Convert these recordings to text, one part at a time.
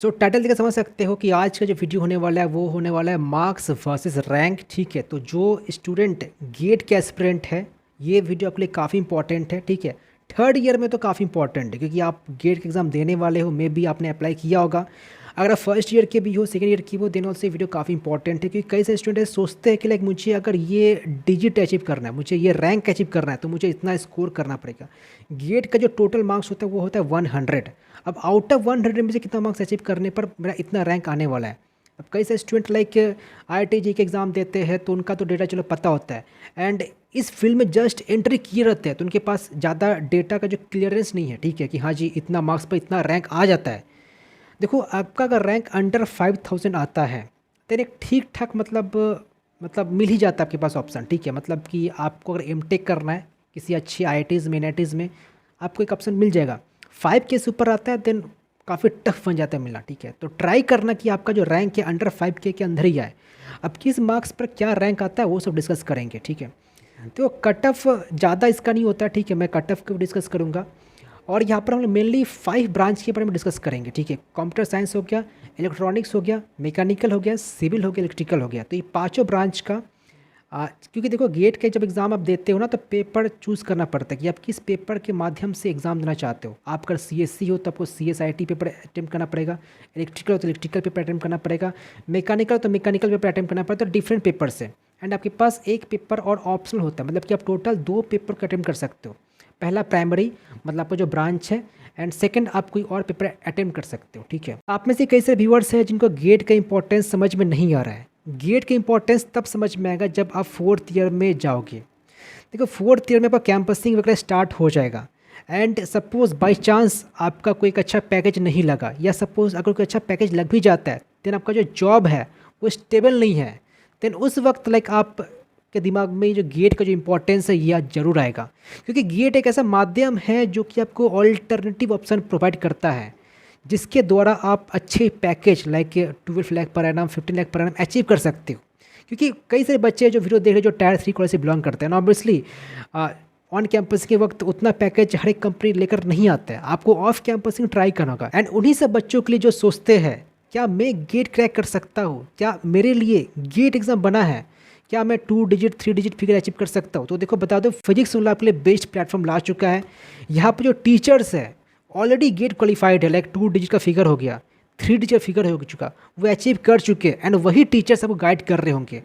Title देखकर समझ सकते हो कि आज का जो वीडियो होने वाला है वो होने वाला है मार्क्स वर्सेस रैंक। ठीक है, तो जो स्टूडेंट गेट के एस्पिरेंट है ये वीडियो आपके लिए काफ़ी इंपॉर्टेंट है। ठीक है, थर्ड ईयर में तो काफ़ी इंपॉर्टेंट है क्योंकि आप गेट के एग्ज़ाम देने वाले हो, मे भी आपने अप्लाई किया होगा। अगर आप फर्स्ट ईयर के भी हो, सेकेंड ईयर की हो, देन ऑल्सो वीडियो काफ़ी इंपॉर्टेंट है क्योंकि कई सारे स्टूडेंट सोचते हैं कि लाइक मुझे अगर ये डिजिट अचीव करना है, मुझे ये रैंक अचीव करना है तो मुझे इतना स्कोर करना पड़ेगा। गेट का जो टोटल मार्क्स होता है वो होता है 100। अब आउट ऑफ 100 में से कितना मार्क्स अचीव करने पर मेरा इतना रैंक आने वाला है। अब कई सारे स्टूडेंट लाइक IIT के एग्ज़ाम देते हैं तो उनका तो डेटा चलो पता होता है, एंड इस फील्ड में जस्ट एंट्री किए रहते हैं तो उनके पास ज़्यादा डेटा का जो क्लियरेंस नहीं है। ठीक है कि हाँ जी इतना मार्क्स पर इतना रैंक आ जाता है। देखो आपका अगर रैंक अंडर 5000 आता है तो एक ठीक ठाक मतलब मिल ही जाता है आपके पास ऑप्शन। ठीक है, मतलब कि आपको अगर एमटेक करना है किसी अच्छी IITs में NITs में आपको एक ऑप्शन मिल जाएगा। 5 के से ऊपर आता है देन काफ़ी टफ बन जाता है मिलना। ठीक है, तो ट्राई करना कि आपका जो रैंक है अंडर 5K के अंदर ही आए। अब किस मार्क्स पर क्या रैंक आता है वो सब डिस्कस करेंगे। ठीक है, तो कट ऑफ ज़्यादा इसका नहीं होता। ठीक है, मैं कट ऑफ को डिस्कस करूँगा और यहाँ पर हम लोग मेनली 5 ब्रांच के बारे में डिस्कस करेंगे। ठीक है, कंप्यूटर साइंस हो गया, इलेक्ट्रॉनिक्स हो गया, मैकेनिकल हो गया, सिविल हो गया, इलेक्ट्रिकल हो गया। तो ये पांचों ब्रांच का क्योंकि देखो गेट के जब एग्ज़ाम आप देते हो ना तो पेपर चूज़ करना पड़ता है कि आप किस पेपर के माध्यम से एग्ज़ाम देना चाहते हो। आप अगर CSC हो तो आपको CSIT पेपर अटैम्प्ट करना पड़ेगा, इलेक्ट्रिकल हो तो इलेक्ट्रिकल पेपर अटैम्प्ट करना पड़ेगा, मैकेनिकल हो तो मैकेनिकल पेपर अटैम्प्ट करना पड़ेगा। तो डिफरेंट पेपर से एंड आपके पास एक पेपर और ऑप्शनल होता है, मतलब कि आप टोटल 2 पेपर का अटैम्प्ट कर सकते हो। पहला प्राइमरी मतलब आपका जो ब्रांच है, एंड सेकंड आप कोई और पेपर अटैम्प्ट कर सकते हो। ठीक है, आप में से कई सारे व्यूअर्स हैं जिनको गेट का इंपॉर्टेंस समझ में नहीं आ रहा है। गेट का इंपॉर्टेंस तब समझ में आएगा जब आप 4th ईयर में जाओगे। देखो 4th ईयर में आपका कैंपसिंग वगैरह स्टार्ट हो जाएगा, एंड सपोज़ बाई चांस आपका कोई एक अच्छा पैकेज नहीं लगा, या सपोज़ अगर कोई अच्छा पैकेज लग भी जाता है देन आपका जो जॉब है वो स्टेबल नहीं है, देन उस वक्त लाइक आप के दिमाग में जो गेट का जो इंपॉर्टेंस है यह जरूर आएगा। क्योंकि गेट एक ऐसा माध्यम है जो कि आपको ऑल्टरनेटिव ऑप्शन प्रोवाइड करता है जिसके द्वारा आप अच्छे package like 12 lakh per annum, 15 lakh per annum achieve कर सकते हो। क्योंकि कई सारे बच्चे जो वीडियो देख रहे हैं जो टायर 3 कॉलेज से बिलोंग करते हैं ना, ऑब्वियसली ऑन कैंपस के वक्त उतना पैकेज हर एक कंपनी लेकर नहीं आता है, आपको ऑफ कैंपसिंग ट्राई करना होगा। एंड उन्हीं सब बच्चों के लिए जो सोचते हैं क्या मैं गेट क्रैक कर सकता हूँ, क्या मेरे लिए गेट एग्ज़ाम बना है, क्या मैं 2 डिजिट 3 डिजिट फिगर अचीव कर सकता हूँ। तो देखो बता दो फिजिक्स वाला आपके लिए बेस्ट प्लेटफॉर्म ला चुका है। यहाँ पर जो टीचर्स है ऑलरेडी गेट क्वालिफाइड है, लाइक 2 डिजिट का फिगर हो गया, 3 डिजिट का फिगर हो चुका, वो अचीव कर चुके हैं, एंड वही टीचर्स आपको गाइड कर रहे होंगे।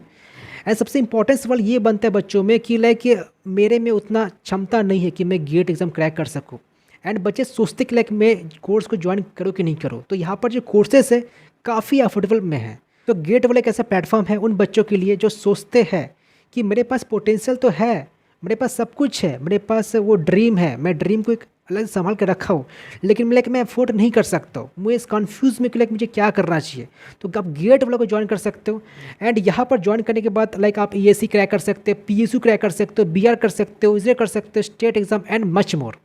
एंड सबसे इंपॉर्टेंट सवाल ये बनता है बच्चों में कि लाइक मेरे में उतना क्षमता नहीं है कि मैं गेट एग्ज़ाम क्रैक कर सकूँ। एंड बच्चे सोचते कि लाइक मैं कोर्स को ज्वाइन करूँ कि नहीं करूँ। तो यहाँ पर जो कोर्सेस है काफ़ी अफोर्डेबल में है। तो गेट वाला एक ऐसा प्लेटफॉर्म है उन बच्चों के लिए जो सोचते हैं कि मेरे पास पोटेंशियल तो है, मेरे पास सब कुछ है, मेरे पास वो ड्रीम है, मैं ड्रीम को एक अलग संभाल कर रखा हूँ, लेकिन लाइक मैं अफोर्ड नहीं कर सकता हूँ, मुझे इस कन्फ्यूज़ में कि लाइक मुझे क्या करना चाहिए। तो आप गेट वाला को ज्वाइन कर सकते हो। एंड यहाँ पर ज्वाइन करने के बाद लाइक आप ESC क्रैक कर सकते हो, PSU क्रैक कर सकते हो, BR कर सकते हो, ISRO कर सकते हो, state exam and much more.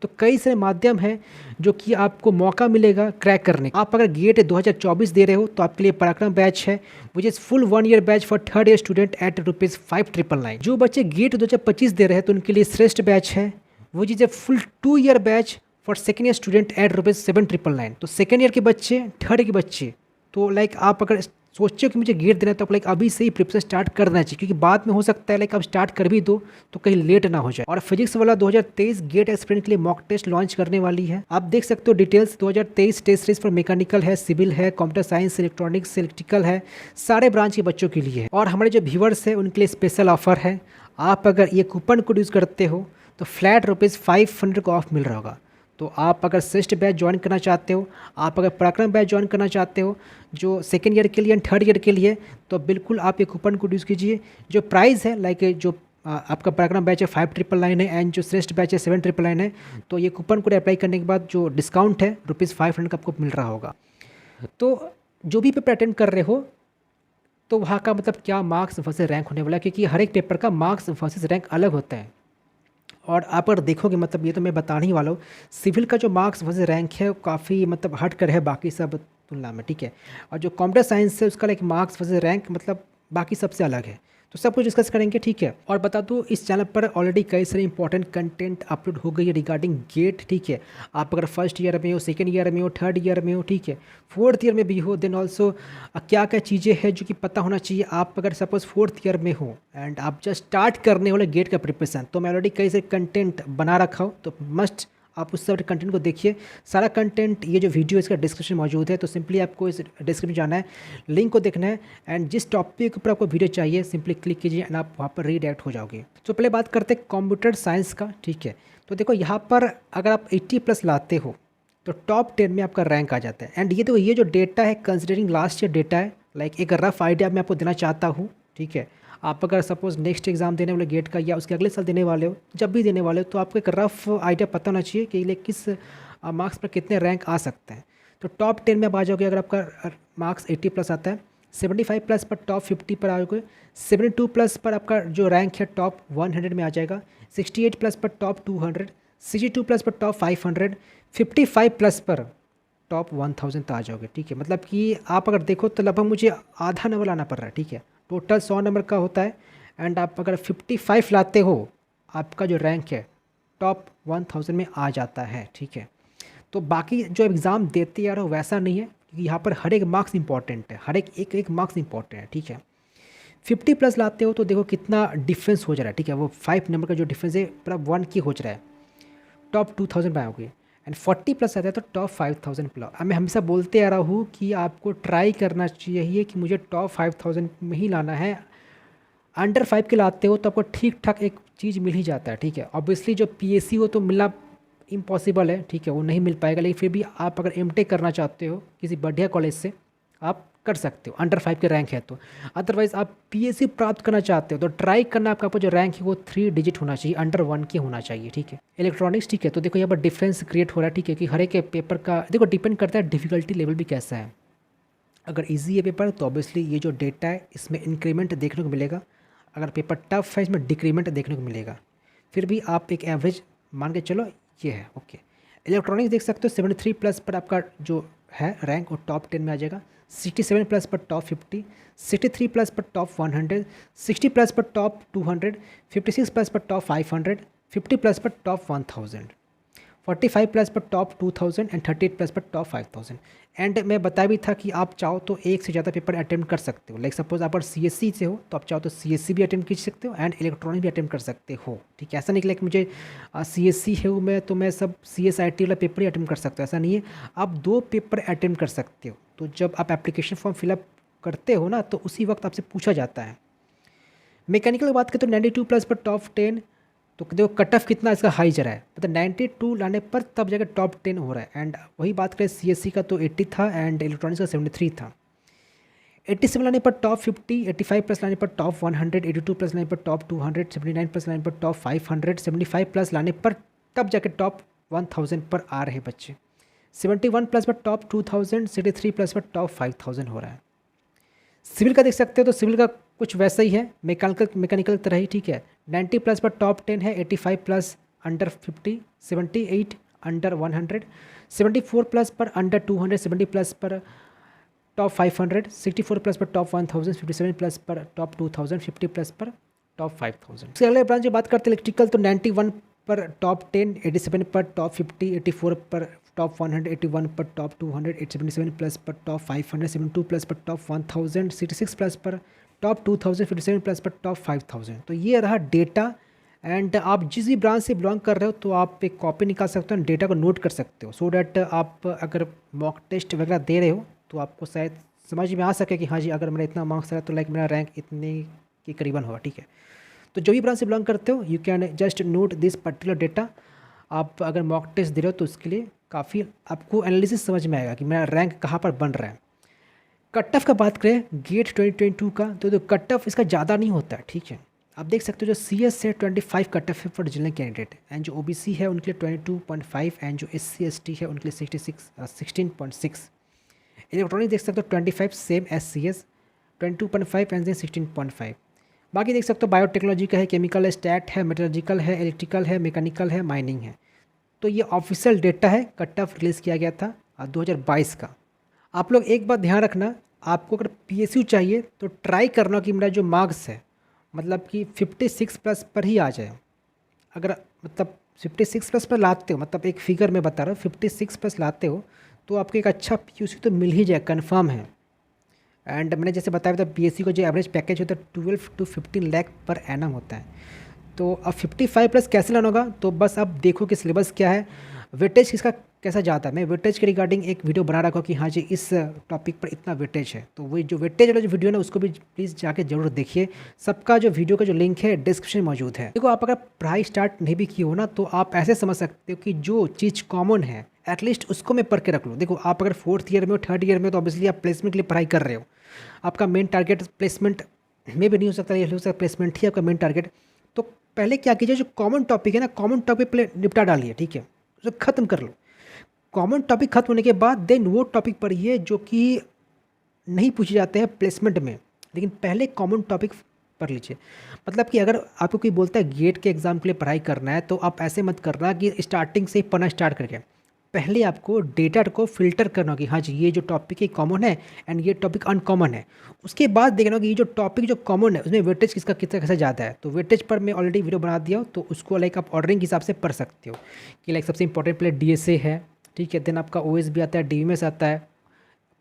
तो कई सारे माध्यम हैं जो कि आपको मौका मिलेगा क्रैक करने का। आप अगर गेट 2024 दे रहे हो तो आपके लिए पराक्रम बैच है, which is full 1 year batch for third year student at ₹5,999। जो बच्चे गेट 2025 दे रहे हैं तो उनके लिए श्रेष्ठ बैच है, which is a full 2 year batch for second year student at ₹7,999। तो सेकेंड ईयर के बच्चे, थर्ड ईयर के बच्चे, तो लाइक आप अगर सोचो कि मुझे गेट देना है तो आप लाइक अभी से ही प्रिपरेशन स्टार्ट कर देना चाहिए, क्योंकि बाद में हो सकता है लाइक आप स्टार्ट कर भी दो तो कहीं लेट ना हो जाए। और फिजिक्स वाला 2023 गेट एस्पिरेंट के लिए मॉक टेस्ट लॉन्च करने वाली है। आप देख सकते हो डिटेल्स। 2023 टेस्ट सीरीज पर मैकेनिकल है, सिविल है, कंप्यूटर साइंस, इलेक्ट्रॉनिक्स, इलेक्ट्रिकल है, सारे ब्रांच के बच्चों के लिए है। और हमारे जो व्यूअर्स है उनके लिए स्पेशल ऑफर है। आप अगर ये कूपन कोड यूज़ करते हो तो फ्लैट ₹500 का ऑफ मिल रहा होगा। तो आप अगर श्रेष्ठ बैच ज्वाइन करना चाहते हो, आप अगर पराक्रम बैच ज्वाइन करना चाहते हो जो सेकेंड ईयर के लिए एंड थर्ड ईयर के लिए, तो बिल्कुल आप ये कूपन कोड यूज़ कीजिए। जो प्राइस है लाइक जो आपका पराक्रम बैच है 5999 है, एंड जो श्रेष्ठ बैच है 7999 है। तो ये कूपन कोड अप्लाई करने के बाद जो डिस्काउंट है ₹500 का आपको मिल रहा होगा। तो जो भी पेपर अटेंड कर रहे हो तो वहाँ का मतलब क्या मार्क्स वर्सेस रैंक होने वाला है, क्योंकि हर एक पेपर का मार्क्स वर्सेस रैंक अलग होता है। और आप अगर देखोगे मतलब ये तो मैं बताने ही वाला हूँ, सिविल का जो मार्क्स वर्सेस रैंक है वो काफ़ी मतलब हट कर है बाकी सब तुलना में। ठीक है, और जो कंप्यूटर साइंस है उसका लाइक मार्क्स वर्सेस रैंक मतलब बाकी सबसे अलग है। तो सब कुछ डिस्कस करेंगे, ठीक है। और बता दूँ इस चैनल पर ऑलरेडी कई सारे इंपॉर्टेंट कंटेंट अपलोड हो गई है रिगार्डिंग गेट, ठीक है। आप अगर फर्स्ट ईयर में हो, सेकेंड ईयर में हो, थर्ड ईयर में हो, ठीक है, फोर्थ ईयर में भी हो, देन ऑल्सो क्या क्या चीज़ें हैं जो कि पता होना चाहिए। आप अगर सपोज फोर्थ ईयर में हो एंड आप जस्ट स्टार्ट करने वाले गेट का प्रिपरेशन, तो मैं ऑलरेडी कई सारे कंटेंट बना रखा हूँ, तो मस्ट आप उस सब कंटेंट को देखिए। सारा कंटेंट ये जो वीडियो इसका डिस्क्रिप्शन मौजूद है, तो सिंपली आपको इस डिस्क्रिप्शन जाना है, लिंक को देखना है एंड जिस टॉपिक के ऊपर आपको वीडियो चाहिए सिंपली क्लिक कीजिए एंड आप वहाँ पर रीडायरेक्ट हो जाओगे। तो पहले बात करते हैं कंप्यूटर साइंस का, ठीक है। तो देखो यहाँ पर अगर आप 80+ लाते हो तो टॉप 10 में आपका रैंक आ जाता है। एंड ये तो ये जो डेटा है कंसिडरिंग लास्ट ईयर डेटा है, लाइक एक रफ आइडिया मैं आपको देना चाहता हूँ, ठीक है। आप अगर सपोज नेक्स्ट एग्जाम देने वाले गेट का या उसके अगले साल देने वाले हो, जब भी देने वाले हो, तो आपको एक रफ आइडिया पता होना चाहिए कि ये किस मार्क्स पर कितने रैंक आ सकते हैं। तो टॉप 10 में आप आ जाओगे अगर आपका मार्क्स 80+ आता है। 75+ पर टॉप 50 पर आओगे। 72+ पर आपका जो रैंक है टॉप 100 में आ जाएगा। 68+ पर टॉप 200, 62+ पर टॉप 500, 55+ पर टॉप 1000 तक आ जाओगे, ठीक है। मतलब कि आप अगर देखो तो लगभग मुझे आधा नंबर लाना पड़ रहा है, ठीक है। टोटल 100 नंबर का होता है एंड आप अगर 55 लाते हो, आपका जो रैंक है टॉप 1000 में आ जाता है, ठीक है। तो बाकी जो एग्ज़ाम देते यार वैसा नहीं है, क्योंकि यहाँ पर हर एक मार्क्स इंपॉर्टेंट है, हर एक मार्क्स इंपॉर्टेंट है, ठीक है। 50+ लाते हो तो देखो कितना डिफरेंस हो जा रहा है, ठीक है। वो 5 नंबर का जो डिफरेंस है पूरा 1 की हो जा रहा है, टॉप 2000 में आओगे। एंड 40+ आता है तो टॉप 5000 प्लस। मैं हमेशा बोलते आ रहा हूँ कि आपको ट्राई करना चाहिए कि मुझे टॉप 5000 में ही लाना है। अंडर 5 के लाते हो तो आपको ठीक ठाक एक चीज़ मिल ही जाता है, ठीक है। ऑब्वियसली जो पीएससी हो तो मिलना इम्पॉसिबल है, ठीक है, वो नहीं मिल पाएगा। लेकिन फिर भी आप अगर एमटेक करना चाहते हो किसी बढ़िया कॉलेज से, आप कर सकते हो अंडर 5 के रैंक है तो। अदरवाइज़ आप पीएससी प्राप्त करना चाहते हो तो ट्राई करना, आपका जो रैंक है वो 3 डिजिट होना चाहिए, अंडर 1 के होना चाहिए, ठीक है। इलेक्ट्रॉनिक्स, ठीक है, तो देखो यहाँ पर डिफरेंस क्रिएट हो रहा है, ठीक है, कि हर एक पेपर का देखो डिपेंड करता है डिफिकल्टी लेवल भी कैसा है। अगर ईजी है पेपर तो ऑब्वियसली ये जो डेटा है इसमें इंक्रीमेंट देखने को मिलेगा। अगर पेपर टफ है इसमें डिक्रीमेंट देखने को मिलेगा। फिर भी आप एक एवरेज मान के चलो ये है, ओके। इलेक्ट्रॉनिक्स देख सकते हो 73+ पर आपका जो है रैंक वो टॉप 10 में आ जाएगा। 67+ पर टॉप 50, 63+ पर टॉप 100, 60+ पर टॉप 200, 56+ पर टॉप 500, 50+ पर टॉप 1000, 45+ पर टॉप 2000 एंड 38+ पर टॉप 5000। एंड मैं बता भी था कि आप चाहो तो एक से ज़्यादा पेपर अटेम्प्ट कर सकते हो। लाइक सपोज आप अगर सीएससी से हो तो आप चाहो तो सीएससी भी अटेम्प्ट कर सकते हो एंड इलेक्ट्रॉनिक भी अटेम्प्ट कर सकते हो, ठीक है। ऐसा नहीं कि लाइक मुझे सीएससी है मैं तो मैं सब सीएसआईटी वाला पेपर ही अटेम्प्ट कर सकता हूँ, ऐसा नहीं है। आप 2 पेपर अटेम्प्ट कर सकते हो। तो जब आप एप्लीकेशन फॉर्म फिलअप करते हो ना तो उसी वक्त आपसे पूछा जाता है। मैकेनिकल की बात करें तो 92+ पर टॉप 10, तो देखो कट ऑफ कितना इसका हाई जा रहा है, मतलब 92 लाने पर तब जाकर टॉप 10 हो रहा है। एंड वही बात करें सीएससी का तो 80 था एंड इलेक्ट्रॉनिक्स का 73 था। 87 लाने पर टॉप 50, 85+ लाने पर टॉप 100, 82+ लाने पर टॉप 200, 79+ लाने पर टॉप 500, 75+ लाने पर तब जाकर टॉप 1000 पर आ रहे बच्चे। 71+ पर टॉप 2000, 63+ पर टॉप 5000 हो रहा है। सिविल का देख सकते हो तो सिविल का कुछ वैसा ही है, मैकेनिकल तरह ही, ठीक है। 90+ पर टॉप 10 है, 85+ अंडर 50, 78 अंडर 100, 74+ पर अंडर 200, 70+ पर टॉप 500, 64+ पर टॉप 1000, 57+ पर टॉप 2000, 50+ पर टॉप 5000। इसके अगले ब्रांच की बात करते हैं इलेक्ट्रिकल तो 91 पर टॉप 10, 87 पर टॉप 50, 84 पर टॉप 100, 81 पर टॉप 200, 77+ पर टॉप 500, 72+ पर टॉप 1000, 66+ पर टॉप 2000, 57+ पर टॉप 5000। तो ये रहा डेटा। एंड आप जिस भी ब्रांच से बिलोंग कर रहे हो तो आप एक कॉपी निकाल सकते हो, डेटा को नोट कर सकते हो, सो डैट आप अगर मॉक टेस्ट वगैरह दे रहे हो तो आपको शायद समझ में आ सके कि हाँ जी अगर मेरा इतना मार्क्स है तो लाइक मेरा रैंक इतने के करीबन होगा, ठीक है। तो जो भी ब्रांच से बिलोंग करते हो you can just note this particular data. आप अगर मॉक टेस्ट दे रहे हो तो उसके लिए काफ़ी आपको एनालिसिस समझ में आएगा कि मेरा रैंक कहाँ पर बन रहा है। कट ऑफ का बात करें गेट 2022 का तो कट ऑफ इसका ज़्यादा नहीं होता है, ठीक है। आप देख सकते हो जो CS है 25 कट ऑफ है फॉर जनरल कैंडिडेट एंड जो OBC है उनके लिए 22.5 एंड जो SC ST है उनके लिए 16.6। इलेक्ट्रॉनिक देख सकते हो 25 सेम एस CS 22.5 एंड 16.5। बाकी देख सकते हो बायोटेक्नोलॉजी का है, केमिकल है, स्टैट है, मेटलर्जिकल है, इलेक्ट्रिकल है, मैकेनिकल है, माइनिंग है। तो ये ऑफिशियल डेटा है, कट ऑफ रिलीज़ किया गया था 2022 का। आप लोग एक बात ध्यान रखना, आपको अगर PSU चाहिए तो ट्राई करना कि मेरा जो मार्क्स है मतलब कि 56 प्लस पर ही आ जाए। अगर मतलब 56 प्लस पर लाते हो, मतलब एक फिगर में बता रहा हूँ, 56 प्लस लाते हो तो आपको एक अच्छा पीयूसी तो मिल ही जाए, कंफर्म है। एंड मैंने जैसे बताया था बीएससी को जो एवरेज पैकेज होता है 12 to 15 लाख पर एनम होता है। तो अब 55 प्लस कैसे लाना होगा, तो बस अब देखो कि सिलेबस क्या है, वेटेज किसका कैसा जाता है। मैं वेटेज के रिगार्डिंग एक वीडियो बना रखा हूँ कि हाँ जी इस टॉपिक पर इतना वेटेज है, तो वही जो वेटेज वाला जो वीडियो है ना उसको भी प्लीज़ जाके जरूर देखिए। सबका जो वीडियो का जो लिंक है डिस्क्रिप्शन में मौजूद है। देखो आप अगर पढ़ाई स्टार्ट नहीं भी की हो ना, तो आप ऐसे समझ सकते हो कि जो चीज़ कॉमन है एटलीस्ट उसको मैं पढ़ के रख लूँ। देखो आप अगर 4th ईयर में हो, 3rd ईयर में, तो ऑब्वियसली आप प्लेसमेंट के लिए पढ़ाई कर रहे हो। आपका मेन टारगेट प्लेसमेंट में भी नहीं हो सकता, ये हो सकता प्लेसमेंट ही आपका मेन टारगेट। तो पहले क्या कीजिए, जो कॉमन टॉपिक है ना, कॉमन टॉपिक पहले निपटा डालिए, ठीक है, उसे ख़त्म कर लो। कॉमन टॉपिक खत्म होने के बाद देन वो टॉपिक पढ़िए जो कि नहीं पूछे जाते हैं प्लेसमेंट में, लेकिन पहले कॉमन टॉपिक पढ़ लीजिए। मतलब कि अगर आपको कोई बोलता है गेट के एग्ज़ाम के लिए पढ़ाई करना है, तो आप ऐसे मत करना कि स्टार्टिंग से ही पढ़ना स्टार्ट करके। पहले आपको डेटा को फिल्टर करना कि हाँ जी ये जो टॉपिक है कॉमन है एंड ये टॉपिक अनकॉमन है। उसके बाद देखना कि ये जो टॉपिक जो कॉमन है उसमें वेटेज किसका कितना कैसा ज़्यादा है। तो वेटेज पर मैं ऑलरेडी वीडियो बना दिया हूँ, तो उसको लाइक आप ऑर्डरिंग के हिसाब से पढ़ सकते हो कि लाइक सबसे इंपॉर्टेंट पहले डीएसए है, ठीक है, देन आपका ओएस भी आता है, डीएमएस आता है,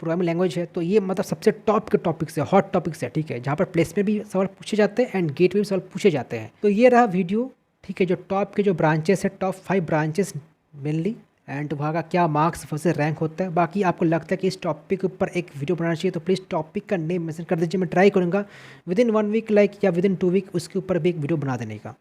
प्रोग्रामिंग लैंग्वेज है। तो ये मतलब सबसे टॉप के टॉपिक्स है, हॉट टॉपिक्स है, ठीक है, जहाँ पर प्लेस में भी सवाल पूछे जाते हैं एंड गेट में भी सवाल पूछे जाते हैं। तो ये रहा वीडियो, ठीक है, जो टॉप के जो ब्रांचेस है, टॉप 5 ब्रांचेस मेनली, एंड वहाँ का क्या मार्क्स वर्सेस रैंक होता है। बाकी आपको लगता है कि इस टॉपिक के ऊपर एक वीडियो बनाना चाहिए तो प्लीज़ टॉपिक का नेम मेंशन कर दीजिए। मैं ट्राई करूँगा विद इन 1 वीक लाइक या विद इन 2 वीक उसके ऊपर भी एक वीडियो बना देने का।